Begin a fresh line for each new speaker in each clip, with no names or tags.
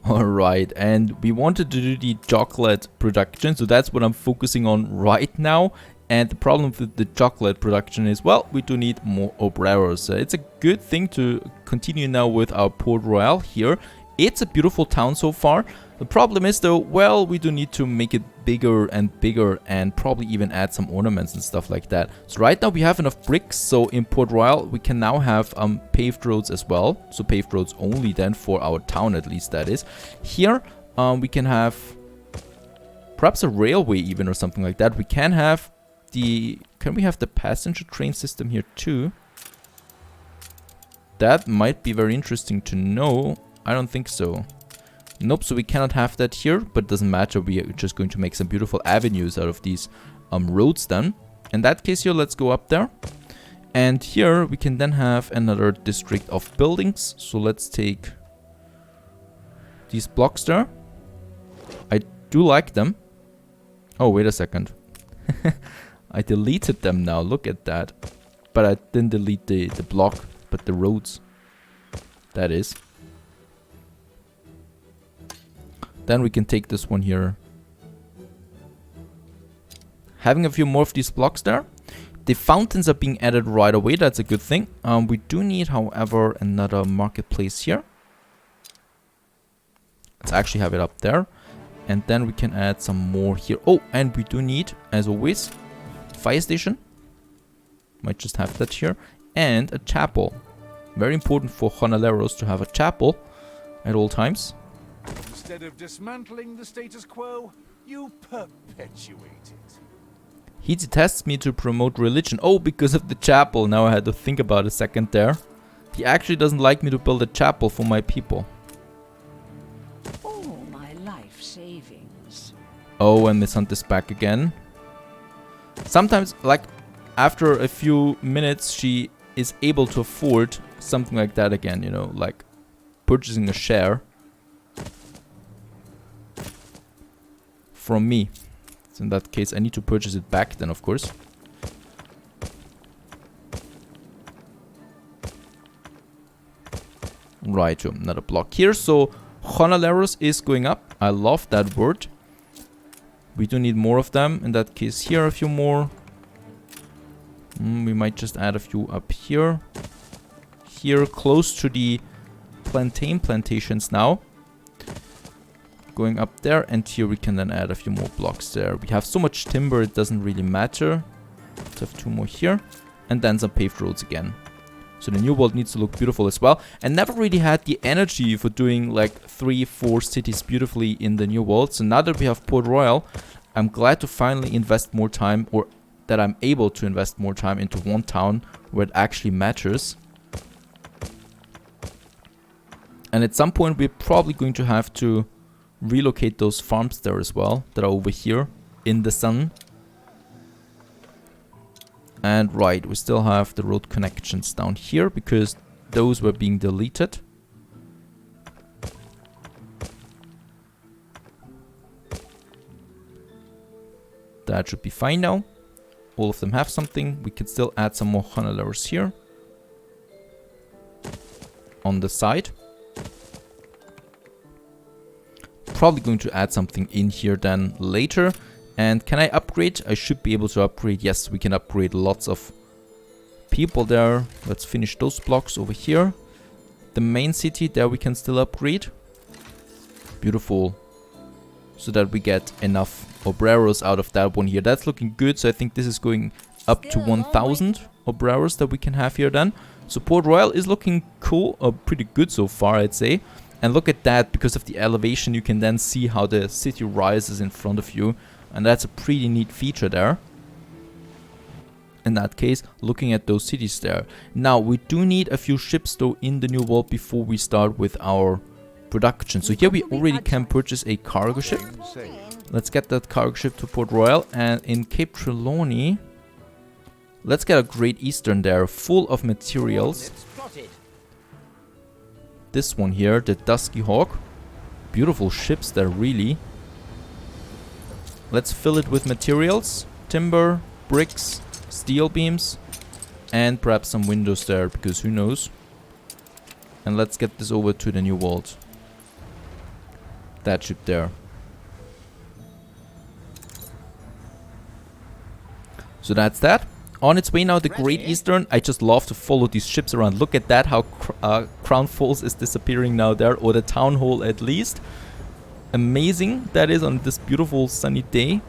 Alright, and we wanted to do the chocolate production, so that's what I'm focusing on right now. And the problem with the chocolate production is, well, we do need more obreros. It's a good thing to continue now with our Port Royal here. It's a beautiful town so far. The problem is though, well, we do need to make it bigger and probably even add some ornaments and stuff like that. So right now we have enough bricks, so in Port Royal we can now have paved roads as well. So paved roads only then for our town, at least that is. Here we can have perhaps a railway even or something like that. We can have can we have the passenger train system here too? That might be very interesting to know. I don't think so. Nope, so we cannot have that here, but it doesn't matter. We are just going to make some beautiful avenues out of these roads then. In that case here, let's go up there. And here we can then have another district of buildings. So let's take these blocks there. I do like them. Oh, wait a second. I deleted them now, look at that. But I didn't delete the block, but the roads. That is. Then we can take this one here. Having a few more of these blocks there. The fountains are being added right away, that's a good thing. We do need, however, another marketplace here. Let's actually have it up there. And then we can add some more here. Oh, and we do need, as always, fire station. Might just have that here. And a chapel. Very important for Jornaleros to have a chapel at all times.
Instead of dismantling the status quo, you perpetuate it.
He detests me to promote religion. Oh, because of the chapel. Now I had to think about a second there. He actually doesn't like me to build a chapel for my people.
All my life savings.
Oh, and Miss Hunt is back again. Sometimes, like, after a few minutes, she is able to afford something like that again, you know, like purchasing a share from me. So in that case, I need to purchase it back then, of course. Right, so another block here. So Jornaleros is going up. I love that word. We do need more of them. In that case, here a few more. We might just add a few up here. Here, close to the plantain plantations now. Going up there, and here we can then add a few more blocks there. We have so much timber, it doesn't really matter. Let's have two more here. And then some paved roads again. So the new world needs to look beautiful as well. And never really had the energy for doing like 3-4 cities beautifully in the new world. So now that we have Port Royal, I'm glad to finally invest more time, or that I'm able to invest more time into one town where it actually matters. And at some point we're probably going to have to relocate those farms there as well, that are over here in the sun. And right, we still have the road connections down here because those were being deleted. That should be fine now. All of them have something. We can still add some more Jornaleros here on the side. Probably going to add something in here then later. And can I upgrade? I should be able to upgrade. Yes, we can upgrade lots of people there. Let's finish those blocks over here. The main city, there we can still upgrade. Beautiful. So that we get enough obreros out of that one here. That's looking good. So I think this is going up to 1,000 obreros that we can have here then. So Port Royal is looking cool, pretty good so far, I'd say. And look at that, because of the elevation, you can then see how the city rises in front of you. And that's a pretty neat feature there. In that case, looking at those cities there. Now, we do need a few ships though in the new world before we start with our production. So here we already can purchase a cargo ship. Let's get that cargo ship to Port Royal. And in Cape Trelawney, let's get a Great Eastern there, full of materials. This one here, the Dusky Hawk. Beautiful ships there, really. Let's fill it with materials. Timber, bricks, steel beams, and perhaps some windows there, because who knows. And let's get this over to the new world. That ship there. So that's that. On its way now, the Great Eastern. I just love to follow these ships around. Look at that, how Crown Falls is disappearing now there, or the Town Hall at least. Amazing that is on this beautiful sunny day.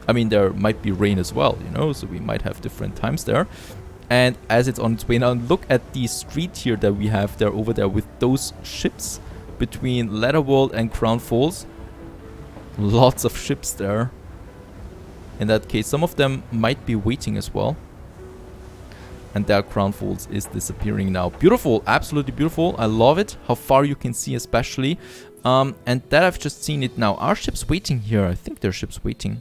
I mean, there might be rain as well, you know, so we might have different times there. And as it's on its way now, look at the street here that we have there over there with those ships between Leatherworld and Crown Falls. Lots of ships there. In that case, some of them might be waiting as well. And there Crown Falls is disappearing now. Beautiful, absolutely beautiful. I love it. How far you can see especially. And that I've just seen it now. Are ships waiting here? I think there are ships waiting.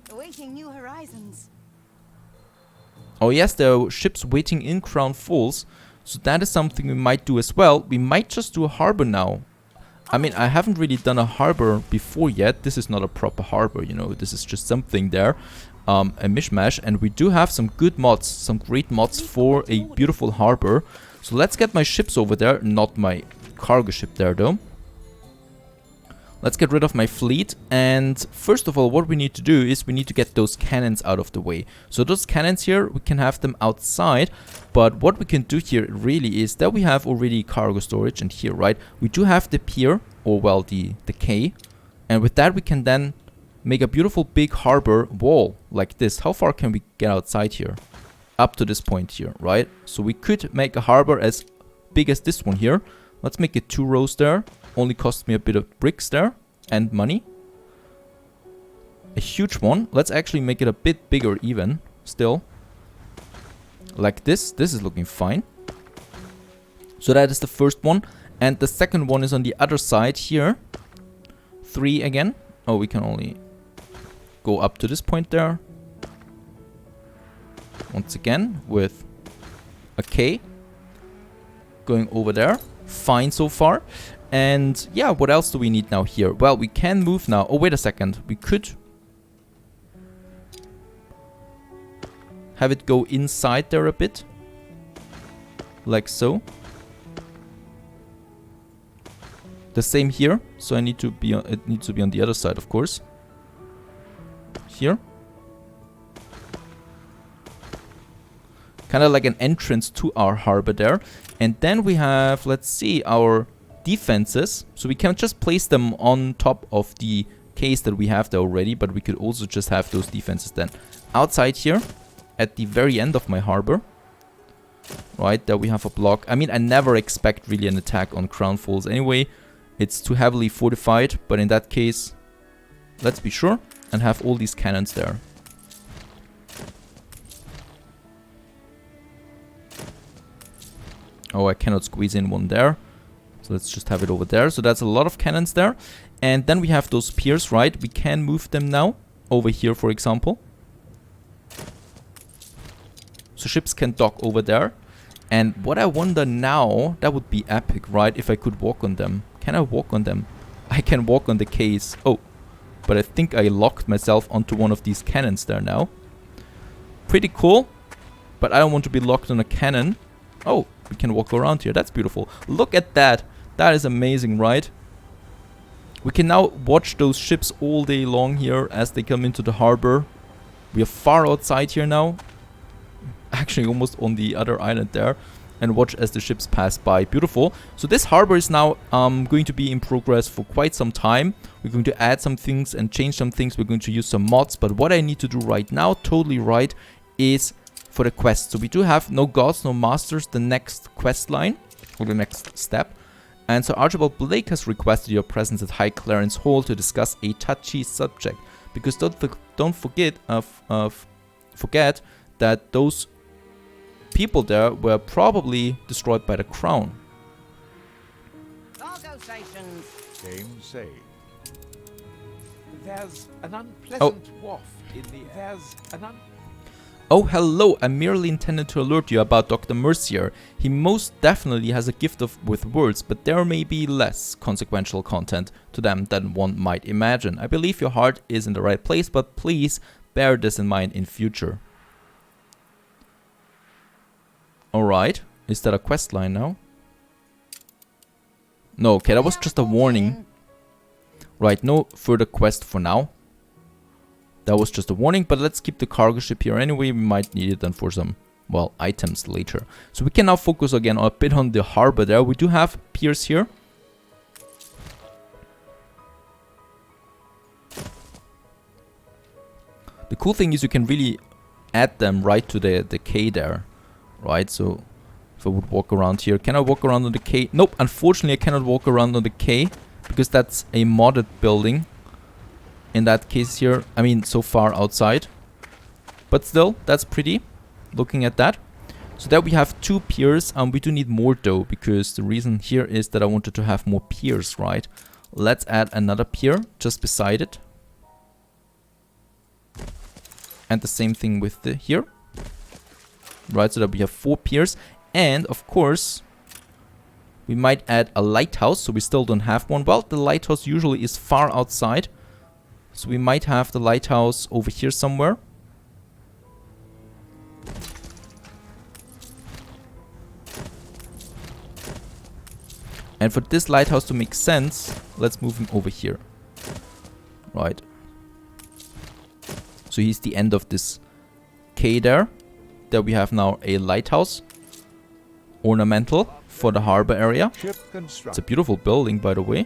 Awaiting new horizons.
Oh yes, there are ships waiting in Crown Falls. So that is something we might do as well. We might just do a harbor now. I mean, I haven't really done a harbor before yet. This is not a proper harbor, you know. This is just something there. A mishmash. And we do have some good mods. Some great mods for a beautiful harbor. So let's get my ships over there. Not my cargo ship there, though. Let's get rid of my fleet. And first of all, what we need to do is we need to get those cannons out of the way. So those cannons here, we can have them outside. But what we can do here really is that we have already cargo storage. And here, right, we do have the pier, or well, the quay. And with that, we can then make a beautiful big harbor wall like this. How far can we get outside here? Up to this point here, right? So we could make a harbor as big as this one here. Let's make it 2 rows there. Only cost me a bit of bricks there and money. A huge one. Let's actually make it a bit bigger even still. Like this. This is looking fine. So that is the first one. And the second one is on the other side here. 3 again. Oh, we can only go up to this point there. Once again with a K. Going over there. Fine so far. And yeah, what else do we need now here? Well, we can move now. Oh, wait a second. We could have it go inside there a bit. Like so. The same here. So I need to be on, it needs to be on the other side, of course. Here. Kind of like an entrance to our harbor there. And then we have, let's see, our defenses. So we can just place them on top of the case that we have there already. But we could also just have those defenses then outside here at the very end of my harbor. Right, there we have a block. I mean, I never expect really an attack on Crown Falls anyway. It's too heavily fortified. But in that case, let's be sure and have all these cannons there. Oh, I cannot squeeze in one there. So let's just have it over there. So that's a lot of cannons there. And then we have those piers, right? We can move them now. Over here, for example. So ships can dock over there. And what I wonder now, that would be epic, right? If I could walk on them. Can I walk on them? I can walk on the case. Oh, but I think I locked myself onto one of these cannons there now. Pretty cool. But I don't want to be locked on a cannon. Oh, we can walk around here. That's beautiful. Look at that. That is amazing, right? We can now watch those ships all day long here as they come into the harbor. We are far outside here now. Actually, almost on the other island there. And watch as the ships pass by. Beautiful. So this harbor is now going to be in progress for quite some time. We're going to add some things and change some things. We're going to use some mods. But what I need to do right now, totally right, is for the quest. So we do have no gods, no masters, the next quest line, or the next step. And so Archibald Blake has requested your presence at High Clarence Hall to discuss a touchy subject. Because don't forget that those people there were probably destroyed by the crown.
Cargo stations.
Same say. There's an unpleasant waft in the air.
Oh, hello, I merely intended to alert you about Dr. Mercier. He most definitely has a gift with words, but there may be less consequential content to them than one might imagine. I believe your heart is in the right place, but please bear this in mind in future. Alright, is that a quest line now? No, okay, that was just a warning. Right, no further quest for now. That was just a warning, but let's keep the cargo ship here anyway. We might need it then for some, well, items later. So we can now focus again a bit on the harbor there. We do have piers here. The cool thing is you can really add them right to the quay there. Right, so if I would walk around here. Can I walk around on the quay? Nope, unfortunately I cannot walk around on the quay. Because that's a modded building. In that case here, I mean, so far outside. But still, that's pretty. Looking at that. So there we have 2 piers. We do need more though, because the reason here is that I wanted to have more piers, right? Let's add another pier just beside it. And the same thing with the here. Right, so that we have 4 piers. And of course, we might add a lighthouse, so we still don't have one. Well, the lighthouse usually is far outside. So we might have the lighthouse over here somewhere. And for this lighthouse to make sense, let's move him over here. Right. So he's the end of this quay there. There we have now a lighthouse. Ornamental for the harbor area. It's a beautiful building, by the way.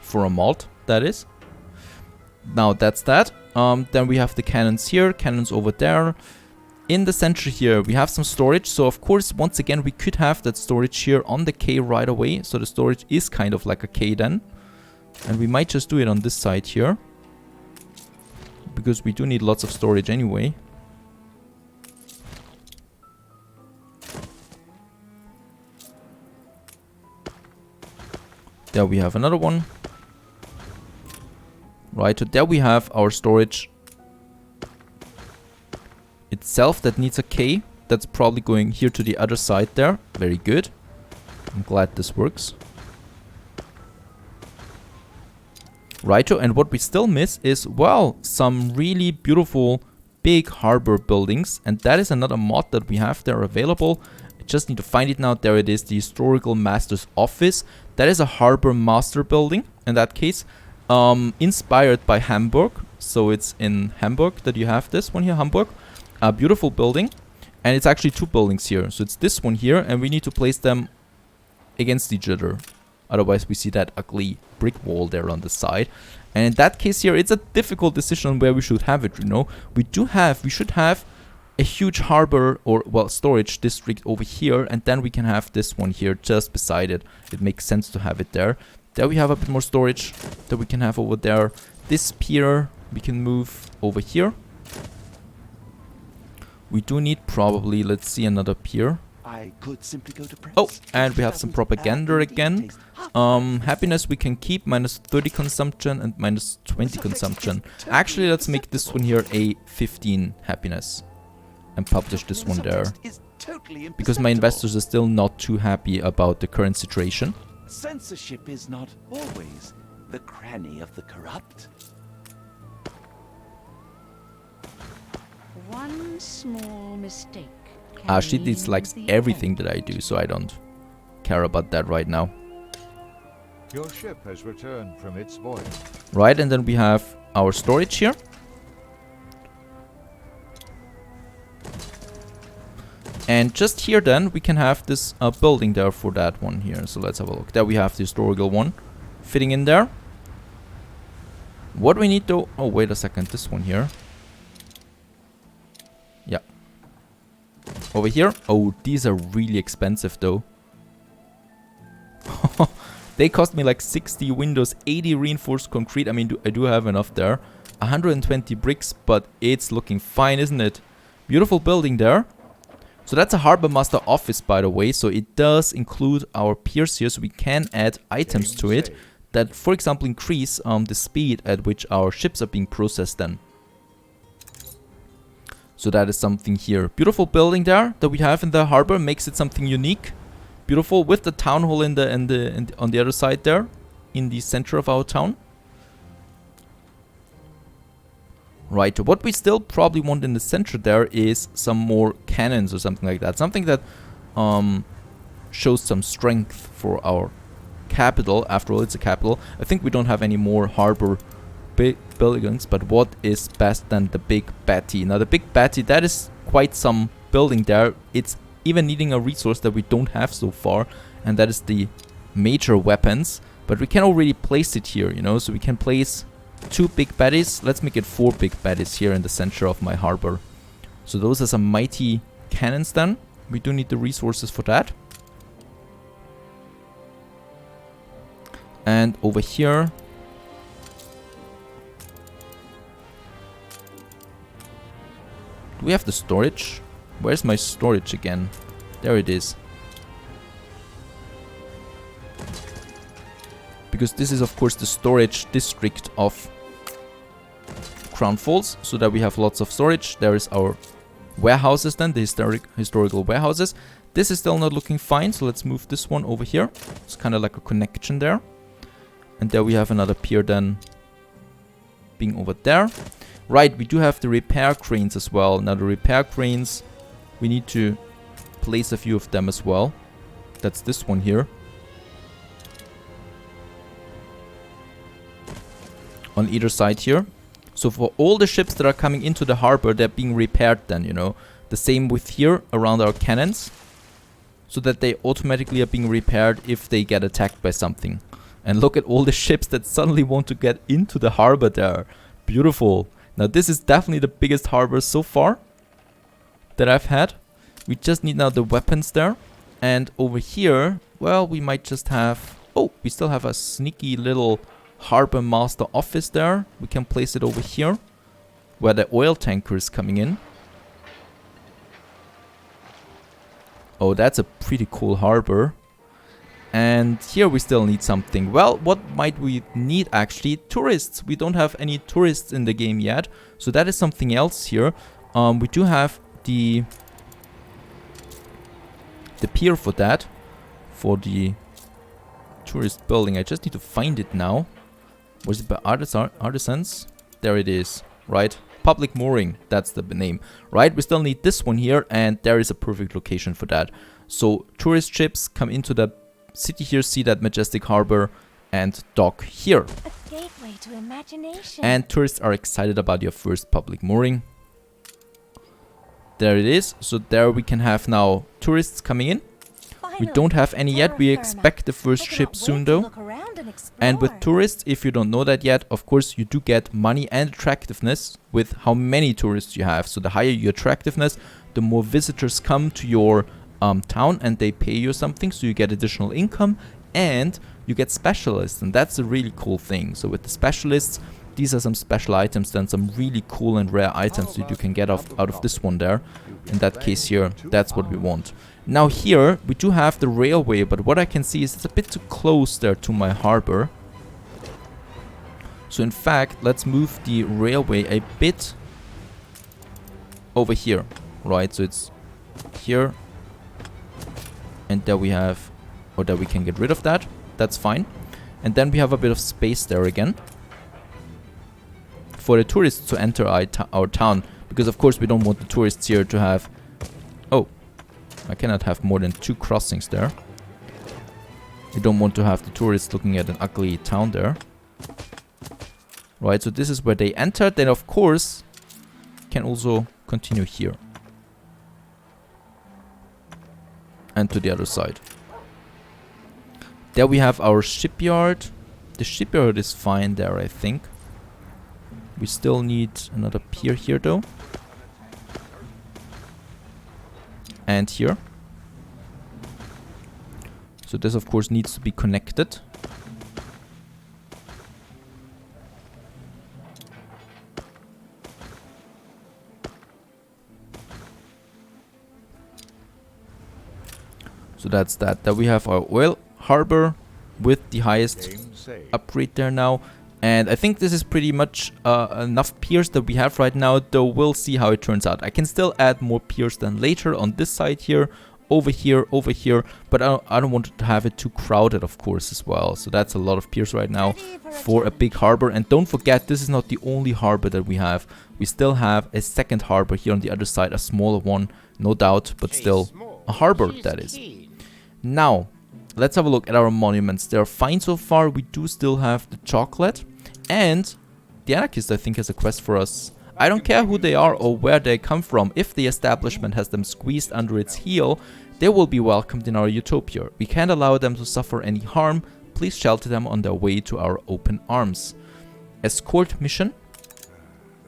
For a mod, that is. Now that's that. Then we have the cannons here, cannons over there. In the center here, we have some storage. So of course, once again, we could have that storage here on the quay right away. So the storage is kind of like a quay then. And we might just do it on this side here. Because we do need lots of storage anyway. There we have another one. Right, so there we have our storage itself that needs a quay. That's probably going here to the other side there. Very good. I'm glad this works. Righto, and what we still miss is, well, some really beautiful big harbor buildings. And that is another mod that we have there available. I just need to find it now. There it is, the Historical Master's Office. That is a harbor master building in that case. Inspired by Hamburg. So it's in Hamburg that you have this one here, Hamburg. A beautiful building. And it's actually 2 buildings here. So it's this one here, and we need to place them against each other. Otherwise we see that ugly brick wall there on the side. And in that case here, it's a difficult decision on where we should have it, you know. We should have a huge harbor or, well, storage district over here. And then we can have this one here just beside it. It makes sense to have it there. There we have a bit more storage that we can have over there. This pier we can move over here. We do need probably, let's see, another pier.
I could simply go to press.
Oh, and we have some propaganda again. Happiness we can keep, -30 consumption and -20 consumption. Actually, let's make this one here a 15 happiness. And publish this one there. Because my investors are still not too happy about the current situation.
Censorship is not always the cranny of the corrupt.
One small mistake.
She dislikes everything that I do, so I don't care about that right now.
Your ship has returned from its voyage.
Right, and then we have our storage here. And just here then, we can have this building there for that one here. So let's have a look. There we have the historical one fitting in there. What we need though... Oh, wait a second. This one here. Yeah. Over here. Oh, these are really expensive though. They cost me like 60 windows, 80 reinforced concrete. I mean, I do have enough there. 120 bricks, but it's looking fine, isn't it? Beautiful building there. So that's a Harbor Master office, by the way. So it does include our piers here, so we can add items to it that, for example, increase the speed at which our ships are being processed then. So that is something here. Beautiful building there that we have in the harbor, makes it something unique. Beautiful, with the town hall on the other side there, in the center of our town. Right, what we still probably want in the center there is some more cannons or something like that. Something that shows some strength for our capital. After all, it's a capital. I think we don't have any more harbor buildings, but what is best than the Big Batty? Now, the Big Batty, that is quite some building there. It's even needing a resource that we don't have so far, and that is the major weapons. But we can already place it here, you know, so we can place 2 Big Baddies. Let's make it 4 Big Baddies here in the center of my harbor. So those are some mighty cannons then. We do need the resources for that. And over here, do we have the storage? Where's my storage again? There it is. Because this is of course the storage district of Crown Falls, so that we have lots of storage. There is our warehouses then, the historical warehouses. This is still not looking fine, so let's move this one over here. It's kind of like a connection there. And there we have another pier then being over there. Right, we do have the repair cranes as well. Now the repair cranes, we need to place a few of them as well. That's this one here. On either side here. So for all the ships that are coming into the harbor, they're being repaired then, you know. The same with here around our cannons. So that they automatically are being repaired if they get attacked by something. And look at all the ships that suddenly want to get into the harbor there. Beautiful. Now this is definitely the biggest harbor so far that I've had. We just need now the weapons there. And over here, well, we might just have... Oh, we still have a sneaky little harbor master office there. We can place it over here, where the oil tanker is coming in. Oh, that's a pretty cool harbor. And here we still need something. Well, what might we need actually? Tourists. We don't have any tourists in the game yet. So that is something else here. We do have the pier for that. For the tourist building. I just need to find it now. Was it by artisans? There it is. Right? Public mooring. That's the name. Right? We still need this one here. And there is a perfect location for that. So tourist ships come into the city here, see that majestic harbor, and dock here.
A gateway to imagination.
And tourists are excited about your first public mooring. There it is. So there we can have now tourists coming in. We don't have any yet. We expect the first ship soon though. And with tourists, if you don't know that yet, of course you do get money and attractiveness with how many tourists you have. So the higher your attractiveness, the more visitors come to your town and they pay you something, so you get additional income and you get specialists, and that's a really cool thing. So with the specialists, these are some special items, then some really cool and rare items that you can get out of this one there. In that case here, that's what we want. Now here we do have the railway, but what I can see is it's a bit too close there to my harbor. So in fact, let's move the railway a bit over here. Right, so it's here. And there we have, or there we can get rid of that. That's fine. And then we have a bit of space there again for the tourists to enter our town. Because of course we don't want the tourists here to have... Oh, I cannot have more than 2 crossings there. We don't want to have the tourists looking at an ugly town there. Right, so this is where they entered. Then of course can also continue here. And to the other side. There we have our shipyard. The shipyard is fine there, I think. We still need another pier here though. And here. So this of course needs to be connected. So that's that. Then we have our oil harbor with the highest upgrade there now. And I think this is pretty much enough piers that we have right now, though we'll see how it turns out. I can still add more piers than later on this side here, over here, but I don't want to have it too crowded, of course, as well. So that's a lot of piers right now for a big harbor. And don't forget, this is not the only harbor that we have. We still have a second harbor here on the other side, a smaller one, no doubt, but still a harbor, that is. Now, let's have a look at our monuments. They're fine so far. We do still have the chocolate. And the anarchist, I think, has a quest for us. I don't care who they are or where they come from. If the establishment has them squeezed under its heel, they will be welcomed in our utopia. We can't allow them to suffer any harm. Please shelter them on their way to our open arms. Escort mission.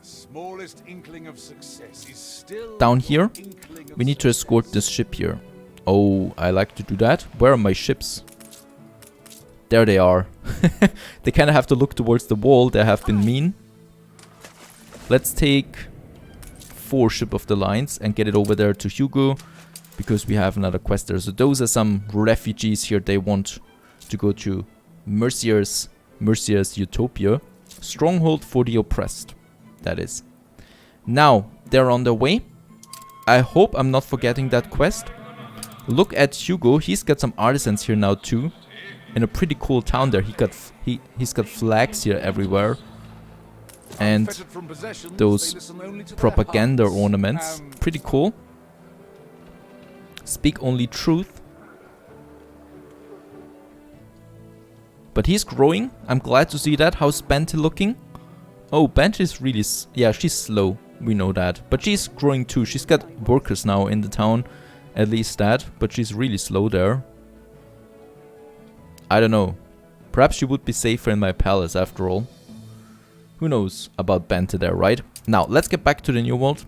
The smallest inkling of success is still
Down here,
inkling of
we need to escort this ship here. Oh, I like to do that. Where are my ships? There they are. They kind of have to look towards the wall. They have been mean. Let's take 4 ship of the lines and get it over there to Hugo, because we have another quest there. So those are some refugees here. They want to go to Mercia's utopia. Stronghold for the oppressed. That is. Now, they're on their way. I hope I'm not forgetting that quest. Look at Hugo. He's got some artisans here now too. In a pretty cool town there. He's got flags here everywhere. And those propaganda ornaments. Pretty cool. Speak only truth. But he's growing. I'm glad to see that. How's Benty looking? Oh, Benty is really... yeah, she's slow. We know that. But she's growing too. She's got workers now in the town. At least that. But she's really slow there. I don't know. Perhaps she would be safer in my palace after all. Who knows about Benty there, right? Now, let's get back to the New World.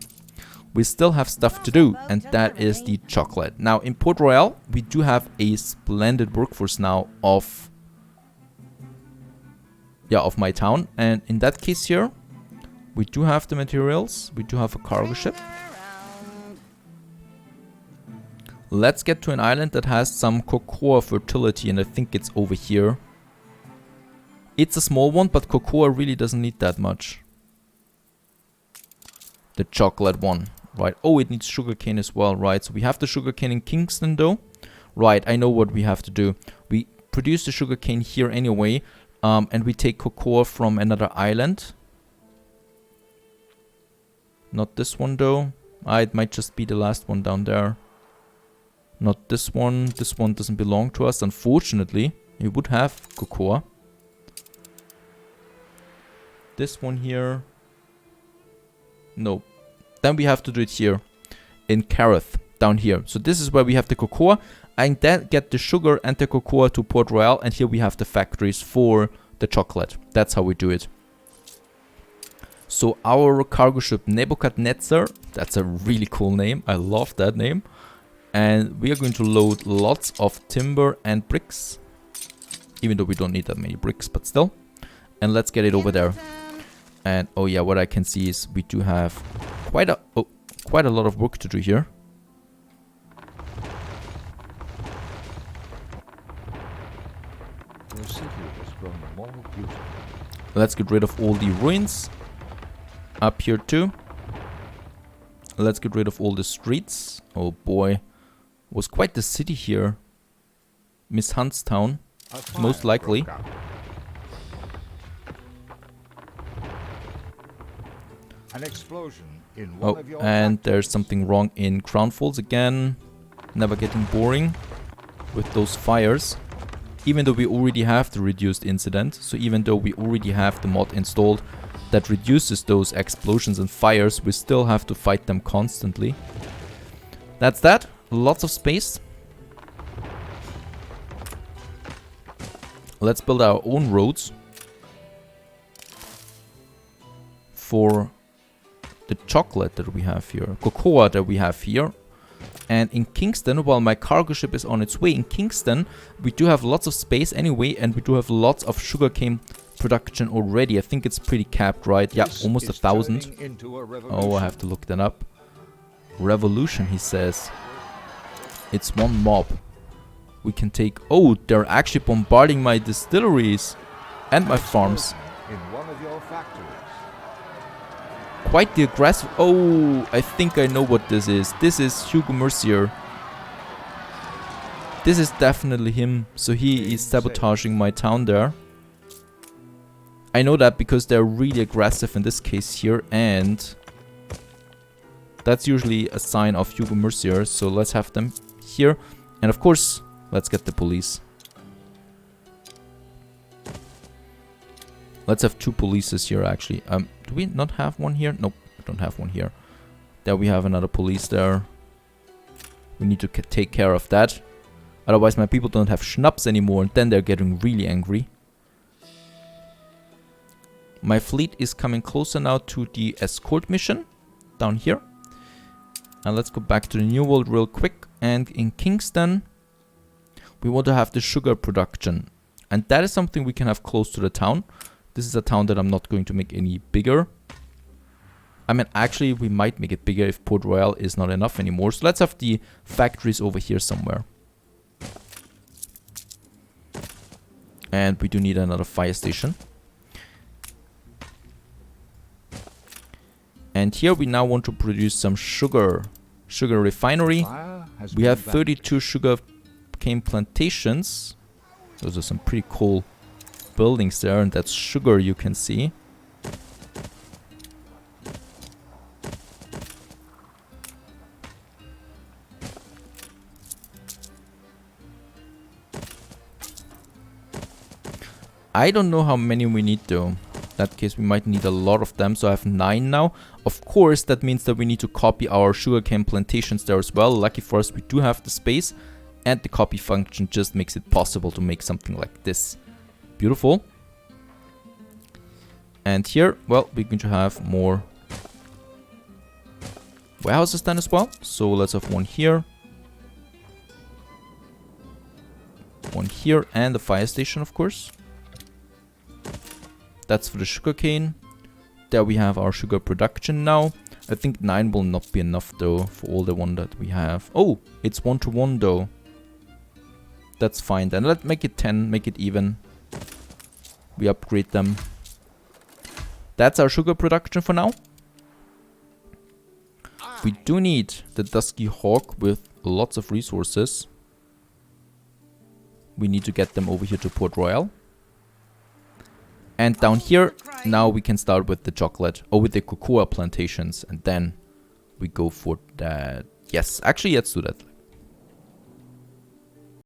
We still have stuff to do, and that is the chocolate. Now, in Port Royal, we do have a splendid workforce now of my town. And in that case here, we do have the materials. We do have a cargo ship. Let's get to an island that has some cocoa fertility, and I think it's over here. It's a small one, but cocoa really doesn't need that much. The chocolate one, right? Oh, it needs sugarcane as well, right? So we have the sugarcane in Kingston though. Right, I know what we have to do. We produce the sugarcane here anyway, and we take cocoa from another island. Not this one though. It might just be the last one down there. Not this one. This one doesn't belong to us, unfortunately. We would have cocoa. This one here. No. Then we have to do it here. In Careth. Down here. So this is where we have the cocoa. And then get the sugar and the cocoa to Port Royal. And here we have the factories for the chocolate. That's how we do it. So our cargo ship Nebuchadnezzar. That's a really cool name. I love that name. And we are going to load lots of timber and bricks. Even though we don't need that many bricks, but still. And let's get it over there. And oh yeah, what I can see is we do have quite a lot of work to do here.
The city has grown more beautiful.
Let's get rid of all the ruins. Up here too. Let's get rid of all the streets. Oh boy. Was quite the city here. Miss Hunt's town. Most likely.
An explosion in one
Oh,
of your
and there's something wrong in Crown Falls again. Never getting boring with those fires. Even though we already have the reduced incident. So even though we already have the mod installed that reduces those explosions and fires, we still have to fight them constantly. That's that. Lots of space. Let's build our own roads for the chocolate that we have here, cocoa that we have here. And in Kingston, while my cargo ship is on its way, in Kingston we do have lots of space anyway, and we do have lots of sugarcane production already. I think it's pretty capped, right? Yeah, almost 1,000. Oh, I have to look that up. Revolution, he says. It's one mob. We can take... Oh, they're actually bombarding my distilleries and my farms.
in one of your factories.
Quite the aggressive... Oh, I think I know what this is. This is Hugo Mercier. This is definitely him. So he is sabotaging my town there. I know that because they're really aggressive in this case here. And that's usually a sign of Hugo Mercier. So let's have them here. And of course, let's get the police. Let's have 2 polices here, actually. Do we not have one here? Nope, we don't have one here. There we have another police there. We need to take care of that. Otherwise, my people don't have schnapps anymore, and then they're getting really angry. My fleet is coming closer now to the escort mission down here. And let's go back to the New World real quick. And in Kingston, we want to have the sugar production. And that is something we can have close to the town. This is a town that I'm not going to make any bigger. I mean, actually, we might make it bigger if Port Royal is not enough anymore. So let's have the factories over here somewhere. And we do need another fire station. And here we now want to produce some sugar. Sugar refinery. We have 32 sugar cane plantations. Those are some pretty cool buildings there, and that's sugar you can see. I don't know how many we need though. In that case we might need a lot of them, so I have 9 now. Of course that means that we need to copy our sugarcane plantations there as well. Lucky for us we do have the space, and the copy function just makes it possible to make something like this. Beautiful. And here, well, we're going to have more warehouses then as well. So let's have one here. One here, and a fire station of course. That's for the sugarcane. There we have our sugar production now. I think 9 will not be enough though for all the one that we have. Oh, it's 1-to-1 though. That's fine then. Let's make it 10, make it even. We upgrade them. That's our sugar production for now. We do need the Dusky Hawk with lots of resources. We need to get them over here to Port Royal. And down here, now we can start with the chocolate, or with the cocoa plantations, and then we go for that. Yes, actually, let's do that.